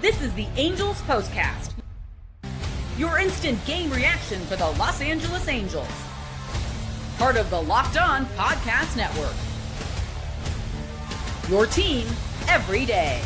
This is the Angels Postcast, your instant game reaction for the Los Angeles Angels. Part of the Locked On Podcast Network. Your team every day.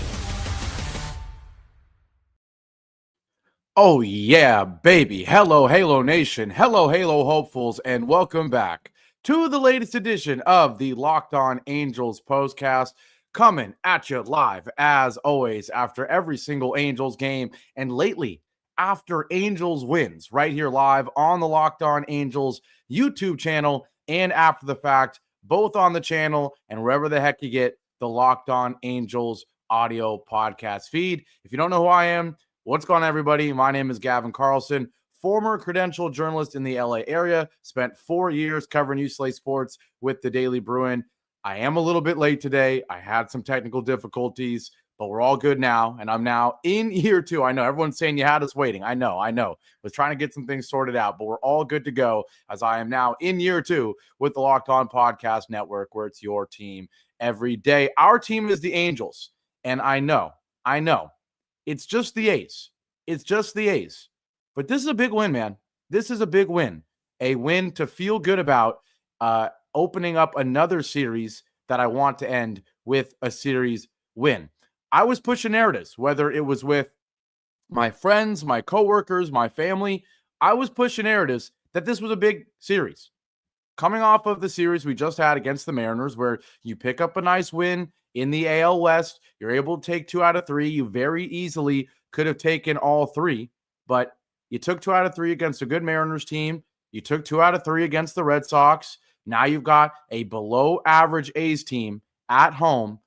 Oh yeah, baby. Hello, Halo Nation. Hello, Halo hopefuls, and welcome back to the latest edition of the Locked On Angels Postcast. Coming at you live, as always, after every single Angels game, and lately, after Angels wins, right here live on the Locked On Angels YouTube channel, and after the fact, both on the channel and wherever the heck you get the Locked On Angels audio podcast feed. If you don't know who I am, what's going on, everybody? My name is Gavin Carlson, former credentialed journalist in the LA area, spent 4 years covering Yusei sports with the Daily Bruin. I am a little bit late today. I had some technical difficulties, but we're all good now. And I'm now in year 2. I know everyone's saying you had us waiting. I know. Was trying to get some things sorted out, but we're all good to go as I am now in year 2 with the Locked On Podcast Network, where it's your team every day. Our team is the Angels. And I know. It's just the A's. But this is a big win, man. This is a big win. A win to feel good about, opening up another series that I want to end with a series win. I was pushing narratives, whether it was with my friends, my coworkers, my family. I was pushing narratives that this was a big series. Coming off of the series we just had against the Mariners, where you pick up a nice win in the AL West, you're able to take 2 out of 3. You very easily could have taken all 3, but you took 2 out of 3 against a good Mariners team. You took 2 out of 3 against the Red Sox. Now you've got a below average A's team at home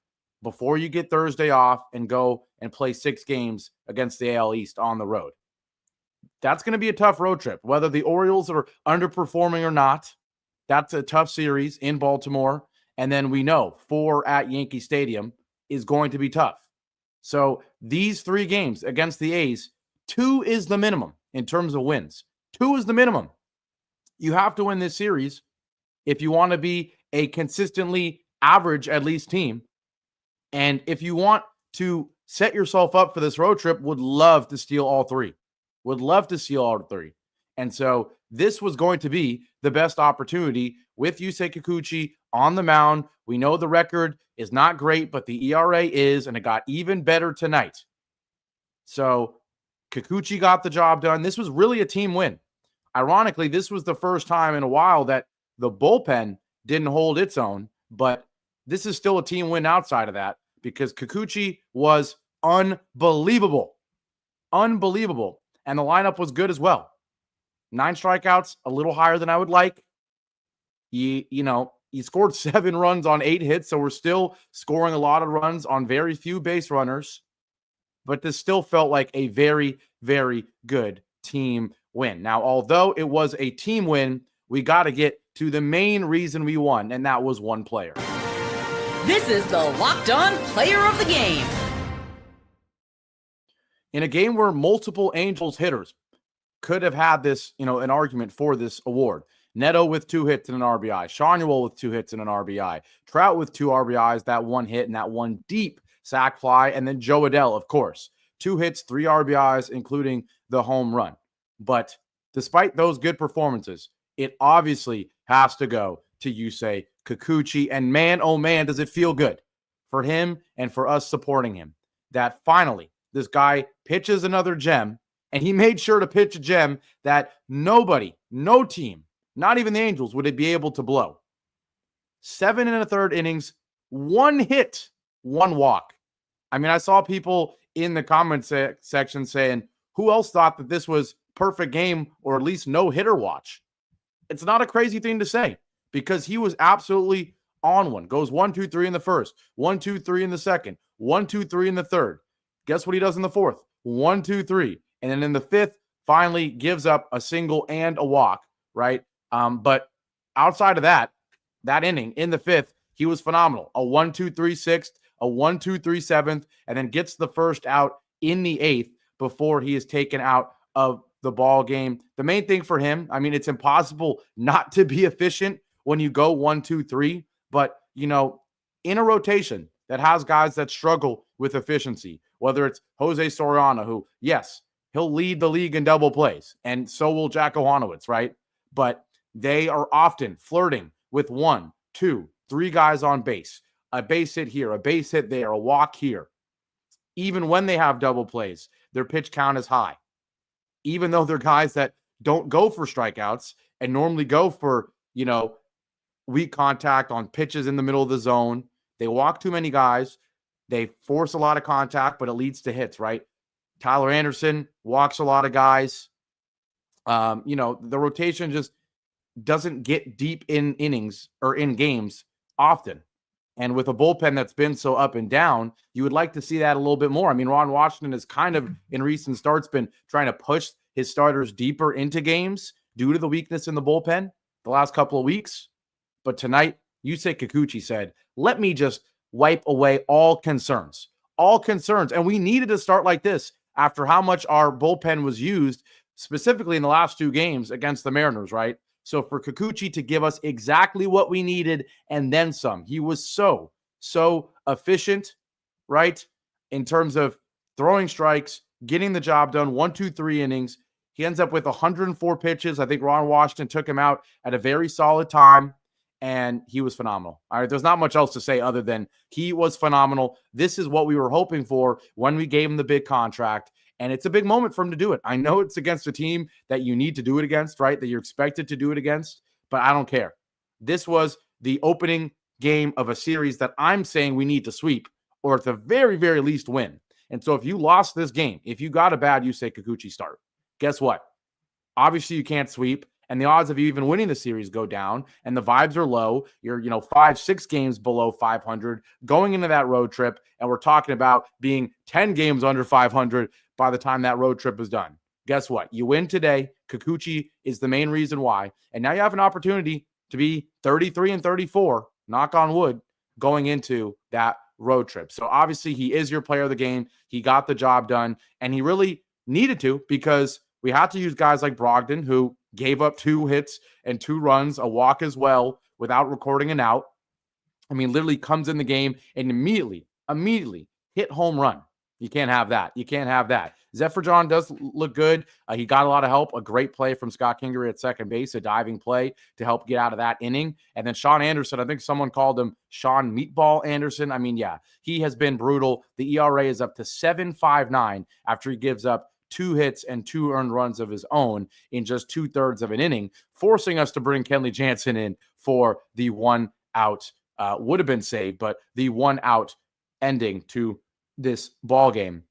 before you get Thursday off and go and play 6 games against the AL East on the road. That's going to be a tough road trip. Whether the Orioles are underperforming or not, that's a tough series in Baltimore. And then we know 4 at Yankee Stadium is going to be tough. So these 3 games against the A's, 2 is the minimum in terms of wins. 2 is the minimum. You have to win this series if you want to be a consistently average, at least, team. And if you want to set yourself up for this road trip, would love to steal all 3. And so this was going to be the best opportunity with Yusei Kikuchi on the mound. We know the record is not great, but the ERA is, and it got even better tonight. So Kikuchi got the job done. This was really a team win. Ironically, this was the first time in a while that the bullpen didn't hold its own, but this is still a team win outside of that because Kikuchi was unbelievable. And the lineup was good as well. 9 strikeouts, a little higher than I would like. He scored 7 runs on 8 hits, so we're still scoring a lot of runs on very few base runners. But this still felt like a very, very good team win. Now, although it was a team win, we got to get to the main reason we won, and that was one player. This is the Locked On Player of the Game. In a game where multiple Angels hitters could have had this, an argument for this award. Neto with 2 hits and an RBI. Schanuel with 2 hits and an RBI. Trout with 2 RBIs, that 1 hit and that 1 deep sac fly. And then Joe Adell, of course. 2 hits, 3 RBIs, including the home run. But despite those good performances, it obviously has to go to Yusei Kikuchi. And man, oh man, does it feel good for him and for us supporting him that finally this guy pitches another gem. And he made sure to pitch a gem that nobody, no team, not even the Angels, would be able to blow. 7 1/3 innings, 1 hit, 1 walk. I mean, I saw people in the comment section saying, who else thought that this was perfect game or at least no hitter watch? It's not a crazy thing to say because he was absolutely on one. Goes 1, 2, 3 in the first, 1, 2, 3 in the second, 1, 2, 3 in the third. Guess what he does in the fourth? 1, 2, 3. And then in the fifth, finally gives up a single and a walk, right? But outside of that inning in the fifth, he was phenomenal. A 1, 2, 3 sixth, a 1, 2, 3 seventh, and then gets the first out in the eighth before he is taken out of the ball game. The main thing for him, I mean, it's impossible not to be efficient when you go 1, 2, 3, but, you know, in a rotation that has guys that struggle with efficiency, whether it's Jose Soriano, who, yes, he'll lead the league in double plays, and so will Jack Owanowitz, right? But they are often flirting with 1, 2, 3 guys on base, a base hit here, a base hit there, a walk here. Even when they have double plays, their pitch count is high. Even though they're guys that don't go for strikeouts and normally go for, weak contact on pitches in the middle of the zone, they walk too many guys. They force a lot of contact, but it leads to hits, right? Tyler Anderson walks a lot of guys. The rotation just doesn't get deep in innings or in games often. And with a bullpen that's been so up and down, you would like to see that a little bit more. I mean, Ron Washington has kind of, in recent starts, been trying to push his starters deeper into games due to the weakness in the bullpen the last couple of weeks. But tonight, Yusei Kikuchi said, let me just wipe away all concerns. All concerns. And we needed to start like this after how much our bullpen was used, specifically in the last 2 games against the Mariners, right? So for Kikuchi to give us exactly what we needed and then some. He was so efficient, right? In terms of throwing strikes, getting the job done, 1, 2, 3 innings. He ends up with 104 pitches. I think Ron Washington took him out at a very solid time, and he was phenomenal. All right, there's not much else to say other than he was phenomenal. This is what we were hoping for when we gave him the big contract. And it's a big moment for him to do it. I know it's against a team that you need to do it against, right? That you're expected to do it against, but I don't care. This was the opening game of a series that I'm saying we need to sweep or at the very, very least win. And so if you lost this game, if you got a bad Yusei Kikuchi start, guess what? Obviously you can't sweep, and the odds of you even winning the series go down, and the vibes are low. You're, 5, 6 games below 500 going into that road trip, and we're talking about being 10 games under 500 by the time that road trip is done. Guess what? You win today. Kikuchi is the main reason why. And now you have an opportunity to be 33-34, knock on wood, going into that road trip. So obviously he is your player of the game. He got the job done, and he really needed to, because we had to use guys like Brogdon, who gave up 2 hits and 2 runs, a walk as well, without recording an out. I mean, literally comes in the game and immediately hit home run. You can't have that. You can't have that. Zephyr John does look good. He got a lot of help. A great play from Scott Kingery at second base, a diving play to help get out of that inning. And then Sean Anderson, I think someone called him Sean Meatball Anderson. I mean, yeah, he has been brutal. The ERA is up to 7.59 after he gives up 2 hits and 2 earned runs of his own in just 2/3 of an inning, forcing us to bring Kenley Jansen in for the 1 out. Would have been saved, but the 1 out ending to this ball game.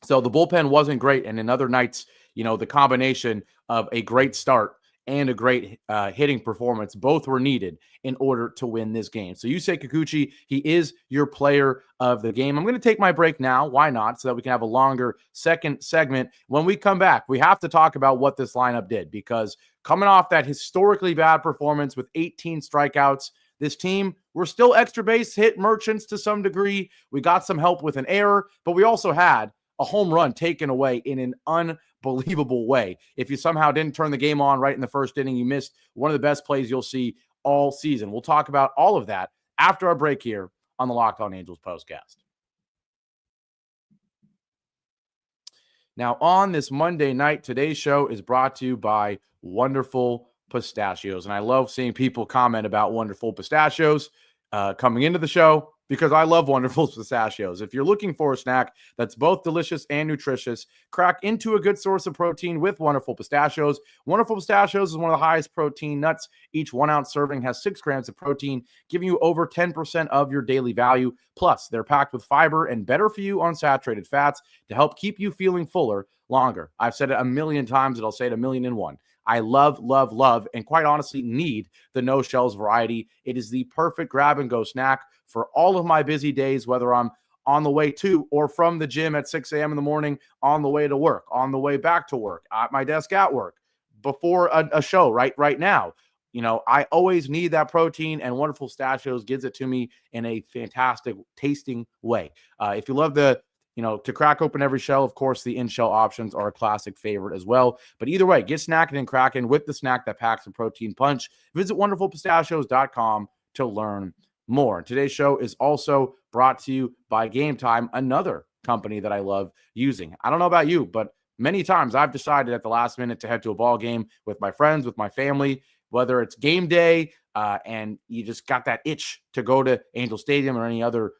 So the bullpen wasn't great, and in other nights, the combination of a great start and a great hitting performance both were needed in order to win this game. So Yusei Kikuchi, he is your player of the game. I'm going to take my break now. Why not? So that we can have a longer second segment. When we come back, we have to talk about what this lineup did, because coming off that historically bad performance with 18 strikeouts, this team, we're still extra base hit merchants to some degree. We got some help with an error, but we also had a home run taken away in an unbelievable way. If you somehow didn't turn the game on right in the first inning, you missed one of the best plays you'll see all season. We'll talk about all of that after our break here on the Locked On Angels Postcast. Now, on this Monday night, today's show is brought to you by Wonderful Pistachios. And I love seeing people comment about Wonderful Pistachios coming into the show, because I love Wonderful Pistachios. If you're looking for a snack that's both delicious and nutritious, crack into a good source of protein with Wonderful Pistachios. Wonderful Pistachios is one of the highest protein nuts. Each 1 ounce serving has 6 grams of protein, giving you over 10% of your daily value. Plus, they're packed with fiber and better for you unsaturated fats to help keep you feeling fuller longer. I've said it a million times, and I'll say it 1,000,001. I love, and quite honestly need the no shells variety. It is the perfect grab and go snack for all of my busy days, whether I'm on the way to or from the gym at 6 a.m. in the morning, on the way to work, on the way back to work, at my desk at work, before a show right now. I always need that protein, and Wonderful Pistachios gives it to me in a fantastic tasting way. If you love to crack open every shell, of course, the in-shell options are a classic favorite as well. But either way, get snacking and cracking with the snack that packs a protein punch. Visit wonderfulpistachios.com to learn more. Today's show is also brought to you by Gametime, another company that I love using. I don't know about you, but many times I've decided at the last minute to head to a ball game with my friends, with my family, whether it's game day and you just got that itch to go to Angel Stadium or any other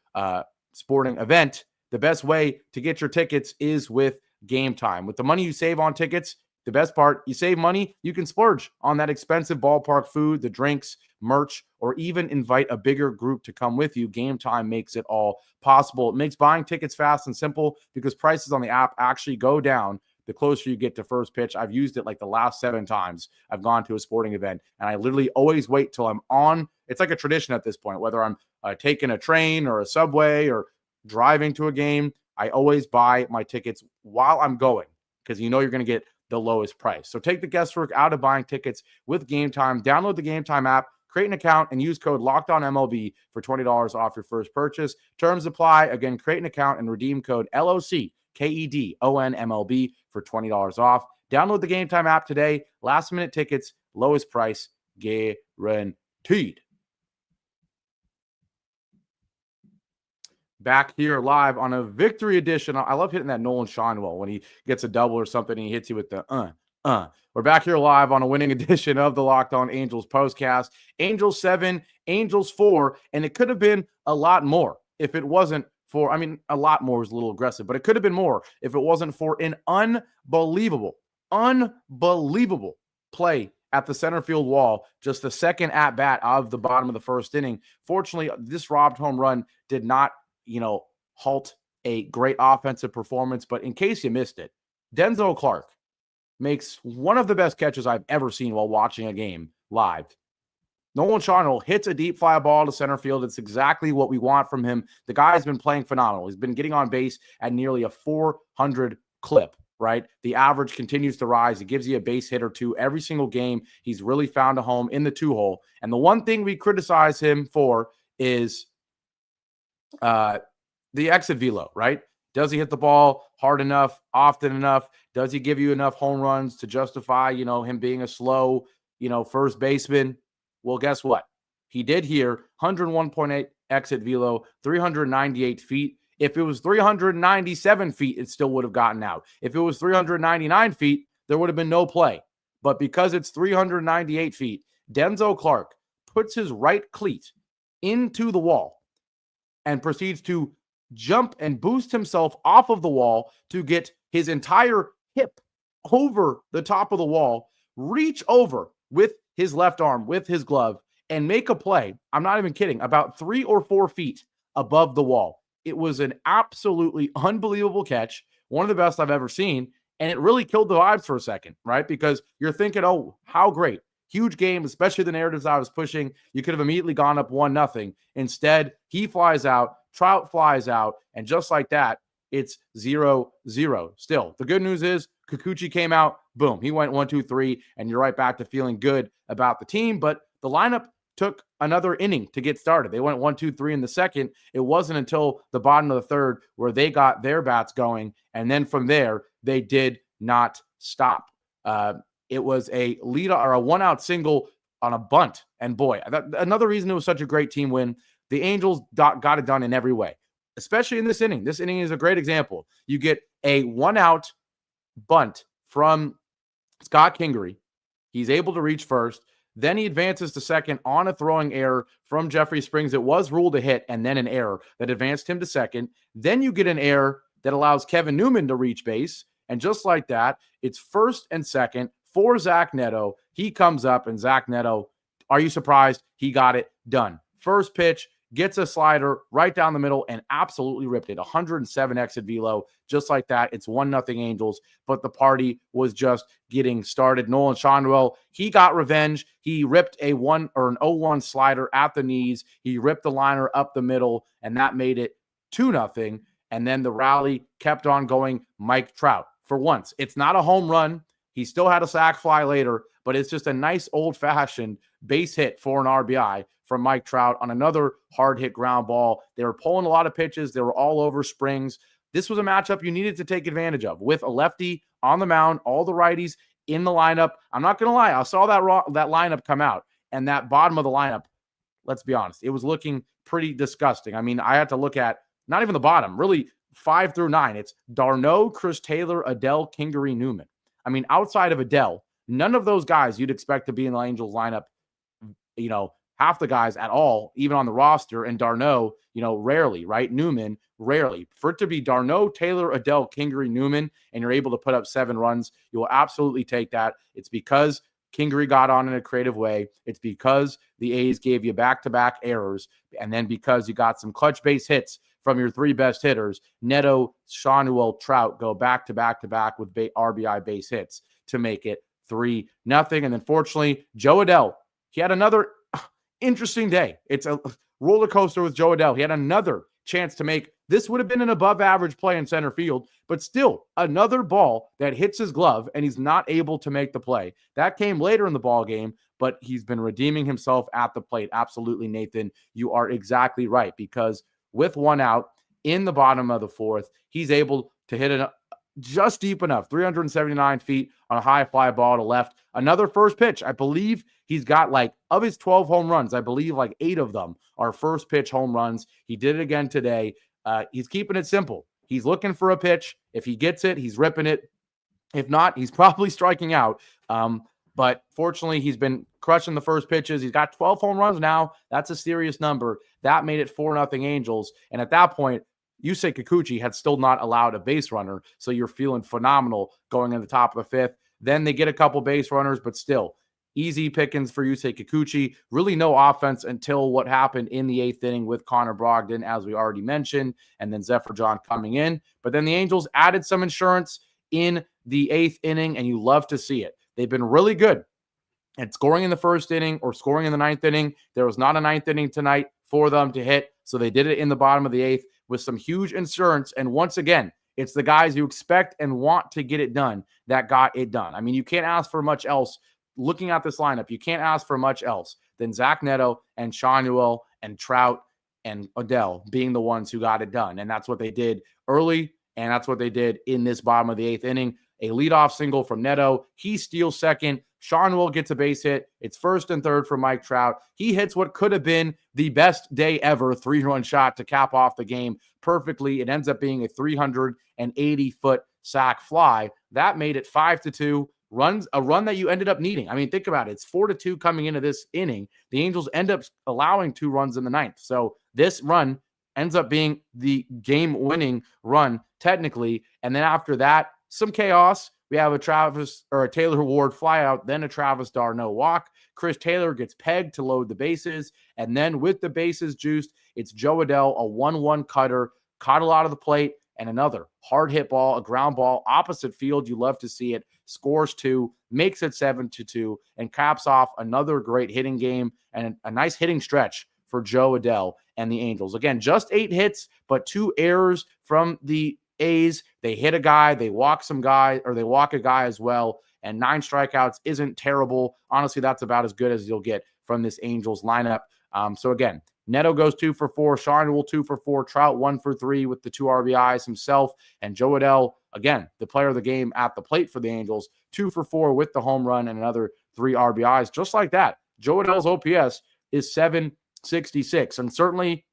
sporting event. The best way to get your tickets is with Gametime. With the money you save on tickets, the best part, you save money, you can splurge on that expensive ballpark food, the drinks, merch, or even invite a bigger group to come with you. Gametime makes it all possible. It makes buying tickets fast and simple because prices on the app actually go down the closer you get to first pitch. I've used it like the last 7 times I've gone to a sporting event, and I literally always wait till I'm on. It's like a tradition at this point, whether I'm taking a train or a subway or driving to a game, I always buy my tickets while I'm going because you're going to get the lowest price. So take the guesswork out of buying tickets with Gametime. Download the Gametime app, create an account, and use code LOCKEDONMLB for $20 off your first purchase. Terms apply. Again, create an account and redeem code LOCKEDONMLB for $20 off. Download the Gametime app today. Last minute tickets, lowest price guaranteed. Back here live on a victory edition. I love hitting that Nolan Schanuel when he gets a double or something and he hits you with the We're back here live on a winning edition of the Locked On Angels Postcast. Angels 7, Angels 4, and it could have been a lot more if it wasn't for, a lot more was a little aggressive, but it could have been more if it wasn't for an unbelievable play at the center field wall, just the second at bat of the bottom of the first inning. Fortunately, this robbed home run did not halt a great offensive performance. But in case you missed it, Denzel Clarke makes one of the best catches I've ever seen while watching a game live. Nolan Schanuel hits a deep fly ball to center field. It's exactly what we want from him. The guy has been playing phenomenal. He's been getting on base at nearly a 400 clip, right? The average continues to rise. It gives you a base hit or two every single game. He's really found a home in the 2-hole. And the one thing we criticize him for is the exit velo, right? Does he hit the ball hard enough, often enough? Does he give you enough home runs to justify, him being a slow, first baseman? Well, guess what? He did here, 101.8 exit velo, 398 feet. If it was 397 feet, it still would have gotten out. If it was 399 feet, there would have been no play. But because it's 398 feet, Denzel Clarke puts his right cleat into the wall and proceeds to jump and boost himself off of the wall to get his entire hip over the top of the wall, reach over with his left arm, with his glove, and make a play. I'm not even kidding, about 3 or 4 feet above the wall. It was an absolutely unbelievable catch, one of the best I've ever seen, and it really killed the vibes for a second, right? Because you're thinking, oh, how great. Huge game, especially the narratives I was pushing. You could have immediately gone up 1-0. Instead, he flies out, Trout flies out, and just like that, it's 0-0 still. The good news is Kikuchi came out, boom, he went 1-2-3, and you're right back to feeling good about the team. But the lineup took another inning to get started. They went 1-2-3 in the second. It wasn't until the bottom of the third where they got their bats going, and then from there, they did not stop. It was a lead or a 1-out single on a bunt. And boy, another reason it was such a great team win, the Angels got it done in every way, especially in this inning. This inning is a great example. You get a 1-out bunt from Scott Kingery. He's able to reach first. Then he advances to second on a throwing error from Jeffrey Springs. It was ruled a hit and then an error that advanced him to second. Then you get an error that allows Kevin Newman to reach base. And just like that, it's first and second for Zach Neto. He comes up, and Zach Neto, are you surprised? He got it done. First pitch, gets a slider right down the middle and absolutely ripped it. 107 exit velo. Just like that, it's 1-0 Angels, but the party was just getting started. Nolan Schanuel, he got revenge. He ripped an 0-1 slider at the knees. He ripped the liner up the middle, and that made it 2-0. And then the rally kept on going. Mike Trout, for once, it's not a home run. He still had a sac fly later, but it's just a nice old-fashioned base hit for an RBI from Mike Trout on another hard-hit ground ball. They were pulling a lot of pitches. They were all over Springs. This was a matchup you needed to take advantage of with a lefty on the mound, all the righties in the lineup. I'm not going to lie. I saw that lineup come out, and that bottom of the lineup, let's be honest, it was looking pretty disgusting. I mean, I had to look at not even the bottom, really 5 through 9, it's d'Arnaud, Chris Taylor, Adell, Kingery, Newman. I mean, outside of Adell, none of those guys you'd expect to be in the Angels lineup, half the guys at all, even on the roster, and d'Arnaud, rarely, right? Newman, rarely. For it to be d'Arnaud, Taylor, Adell, Kingery, Newman, and you're able to put up 7 runs, you will absolutely take that. It's because Kingery got on in a creative way. It's because the A's gave you back-to-back errors, and then because you got some clutch base hits from your 3 best hitters, Neto, Schanuel, Trout, go back-to-back with RBI base hits to make it 3-0. And then fortunately, Jo Adell, he had another interesting day. It's a roller coaster with Jo Adell. He had another chance to make, this would have been an above average play in center field, but still another ball that hits his glove and he's not able to make the play. That came later in the ball game, but he's been redeeming himself at the plate. Absolutely, Nathan. You are exactly right, because with 1 out in the bottom of the 4th, he's able to hit it just deep enough, 379 feet on a high fly ball to left. Another first pitch. I believe he's got, of his 12 home runs, I believe 8 of them are first pitch home runs. He did it again today. He's keeping it simple. He's looking for a pitch. If he gets it, he's ripping it. If not, he's probably striking out. But fortunately, he's been crushing the first pitches. He's got 12 home runs now. That's a serious number. That made it 4-0 Angels. And at that point, Yusei Kikuchi had still not allowed a base runner. So you're feeling phenomenal going in the top of the 5th. Then they get a couple base runners, but still easy pickings for Yusei Kikuchi. Really no offense until what happened in the 8th inning with Connor Brogdon, as we already mentioned, and then Zephyr John coming in. But then the Angels added some insurance in the 8th inning, and you love to see it. They've been really good at scoring in the 1st inning or scoring in the 9th inning. There was not a 9th inning tonight for them to hit, so they did it in the bottom of the 8th with some huge insurance. And once again, it's the guys you expect and want to get it done that got it done. I mean, you can't ask for much else. Looking at this lineup, you can't ask for much else than Zach Neto and Schanuel and Trout and Adell being the ones who got it done. And that's what they did early, and that's what they did in this bottom of the 8th inning. A leadoff single from Neto. He steals second. Schanuel gets a base hit. It's 1st and 3rd for Mike Trout. He hits what could have been the best day ever 3-run shot to cap off the game perfectly. It ends up being a 380-foot sac fly. That made it 5-2. A run that you ended up needing. I mean, think about it. It's 4-2 coming into this inning. The Angels end up allowing 2 runs in the 9th. So this run ends up being the game-winning run technically. And then after that, some chaos. We have a Taylor Ward flyout, then a Travis d'Arnaud walk. Chris Taylor gets pegged to load the bases. And then with the bases juiced, it's Jo Adell, a 1-1 cutter, caught a lot of the plate, and another hard hit ball, a ground ball, opposite field. You love to see it. Scores 2, makes it 7-2, and caps off another great hitting game and a nice hitting stretch for Jo Adell and the Angels. Again, just 8 hits, but 2 errors from the A's. They hit a guy, they walk some guy, or they walk a guy as well, and 9 strikeouts isn't terrible. Honestly, that's about as good as you'll get from this Angels lineup. So again, Neto goes 2 for 4, Schanuel 2 for 4, Trout 1 for 3 with the 2 RBIs himself, and Jo Adell, again, the player of the game at the plate for the Angels, 2 for 4 with the home run and another 3 RBIs. Just like that, Jo Adell's OPS is 766, and certainly,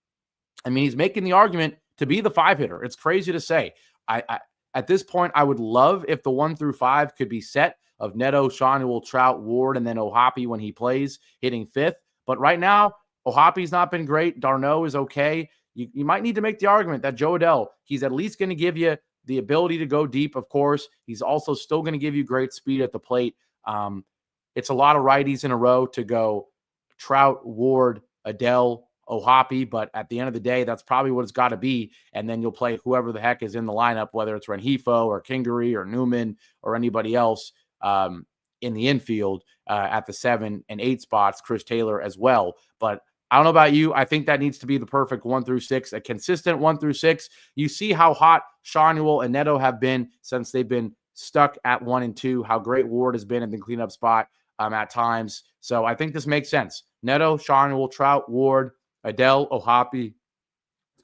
I mean, he's making the argument to be the 5-hitter. It's crazy to say. I at this point, I would love if the 1 through 5 could be set of Neto, Schanuel, Trout, Ward, and then O'Hoppe when he plays, hitting 5th. But right now, O'Hoppe's not been great. d'Arnaud is okay. You might need to make the argument that Jo Adell, he's at least going to give you the ability to go deep, of course. He's also still going to give you great speed at the plate. It's a lot of righties in a row to go Trout, Ward, Adell, O'Hoppe, but at the end of the day, that's probably what it's got to be. And then you'll play whoever the heck is in the lineup, whether it's Rengifo or Kingery or Newman or anybody else in the infield at the 7 and 8 spots, Chris Taylor as well. But I don't know about you. I think that needs to be the perfect 1 through 6, a consistent 1 through 6. You see how hot Schanuel and Neto have been since they've been stuck at 1 and 2, how great Ward has been in the cleanup spot at times. So I think this makes sense. Neto, Schanuel, Trout, Ward, Adell, O'Hoppe.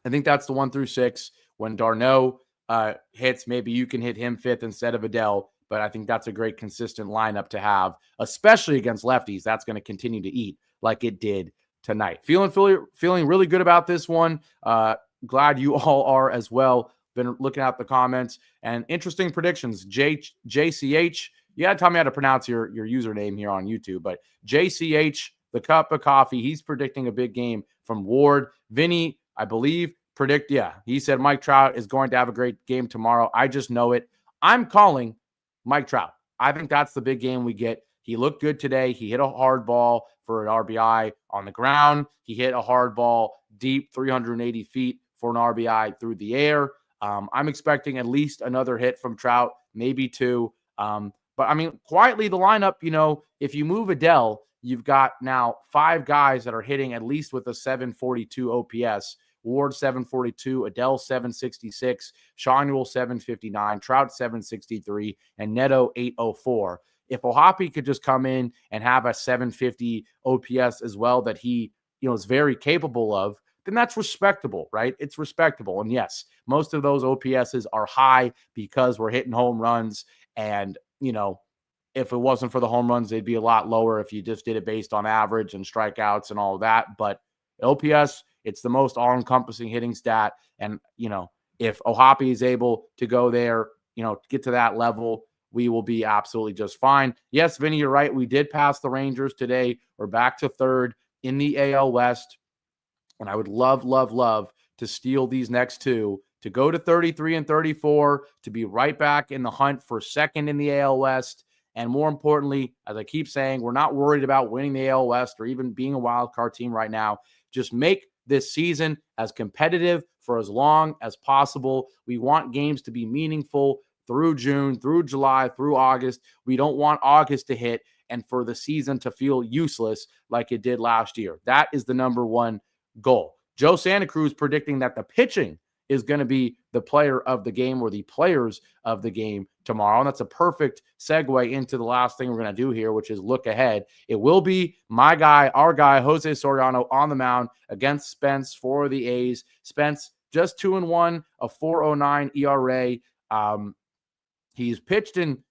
I think that's the 1 through 6. When d'Arnaud hits, maybe you can hit him 5th instead of Adell. But I think that's a great consistent lineup to have, especially against lefties. That's going to continue to eat like it did tonight. Feeling really good about this one. Glad you all are as well. been looking at the comments and interesting predictions. JCH, you got to tell me how to pronounce your username here on YouTube, but JCH, the cup of coffee, he's predicting a big game from Ward. Vinny, I believe, he said Mike Trout is going to have a great game tomorrow. I just know it. I'm calling Mike Trout. I think that's the big game we get. He looked good today. He hit a hard ball for an RBI on the ground. He hit a hard ball deep 380 feet for an RBI through the air. I'm expecting at least another hit from Trout, maybe two. But I mean, quietly the lineup, if you move Adell, you've got now 5 guys that are hitting at least with a 742 OPS. Ward 742, Adell 766, Schanuel 759, Trout 763, and Neto 804. If Ohapi could just come in and have a 750 OPS as well that he, is very capable of, then that's respectable, right? It's respectable. And yes, most of those OPSs are high because we're hitting home runs. And, if it wasn't for the home runs, they'd be a lot lower if you just did it based on average and strikeouts and all of that. But OPS, it's the most all-encompassing hitting stat. And, if Ohapi is able to go there, get to that level, we will be absolutely just fine. Yes, Vinny, you're right. We did pass the Rangers today. We're back to 3rd in the AL West. And I would love, love, love to steal these next 2, to go to 33 and 34, to be right back in the hunt for 2nd in the AL West. And more importantly, as I keep saying, we're not worried about winning the AL West or even being a wild card team right now. Just make this season as competitive for as long as possible. We want games to be meaningful through June, through July, through August. We don't want August to hit and for the season to feel useless like it did last year. That is the number one goal. Joe Santa Cruz predicting that the pitching is going to be the player of the game or the players of the game tomorrow. And that's a perfect segue into the last thing we're going to do here, which is look ahead. It will be my guy, our guy, Jose Soriano on the mound against Spence for the A's. Spence just 2-1, a 4.09 ERA. He's pitched in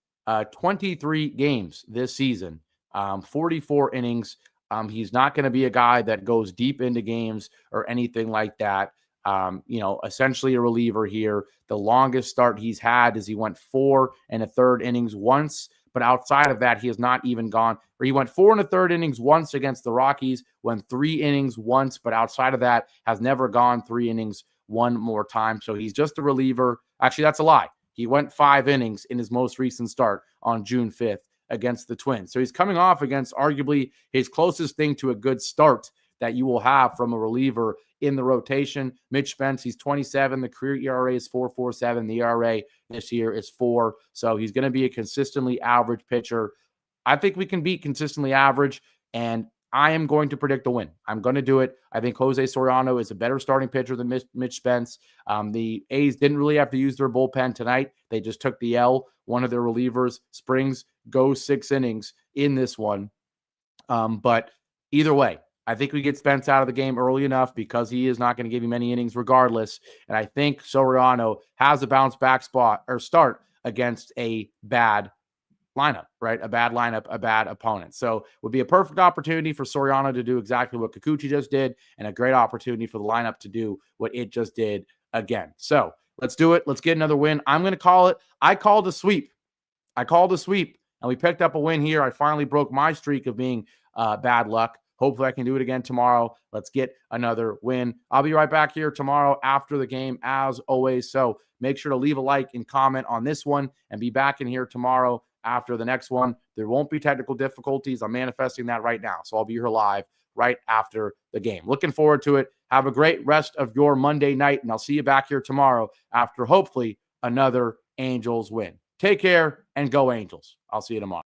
23 games this season, 44 innings. He's not going to be a guy that goes deep into games or anything like that. Essentially a reliever here. The longest start he's had is he went 4 1/3 innings once, but outside of that, he has not even gone, or he went 4 1/3 innings once against the Rockies, went 3 innings once, but outside of that, has never gone 3 innings one more time. So he's just a reliever. Actually, that's a lie. He went 5 innings in his most recent start on June 5th against the Twins. So he's coming off against arguably his closest thing to a good start that you will have from a reliever in the rotation. Mitch Spence, he's 27. The career ERA is 4.47. The ERA this year is 4. So he's going to be a consistently average pitcher. I think we can beat consistently average, and I am going to predict a win. I'm going to do it. I think Jose Soriano is a better starting pitcher than Mitch Spence. The A's didn't really have to use their bullpen tonight. They just took the L. One of their relievers, Springs, goes 6 innings in this one. But either way, I think we get Spence out of the game early enough because he is not going to give you many innings regardless. And I think Soriano has a bounce back start against a bad lineup, right? A bad lineup, a bad opponent. So it would be a perfect opportunity for Soriano to do exactly what Kikuchi just did, and a great opportunity for the lineup to do what it just did again. So let's do it. Let's get another win. I'm going to call it. I called a sweep. And we picked up a win here. I finally broke my streak of being bad luck. Hopefully I can do it again tomorrow. Let's get another win. I'll be right back here tomorrow after the game as always. So make sure to leave a like and comment on this one and be back in here tomorrow after the next one. There won't be technical difficulties. I'm manifesting that right now. So I'll be here live right after the game. Looking forward to it. Have a great rest of your Monday night, and I'll see you back here tomorrow after hopefully another Angels win. Take care and go Angels. I'll see you tomorrow.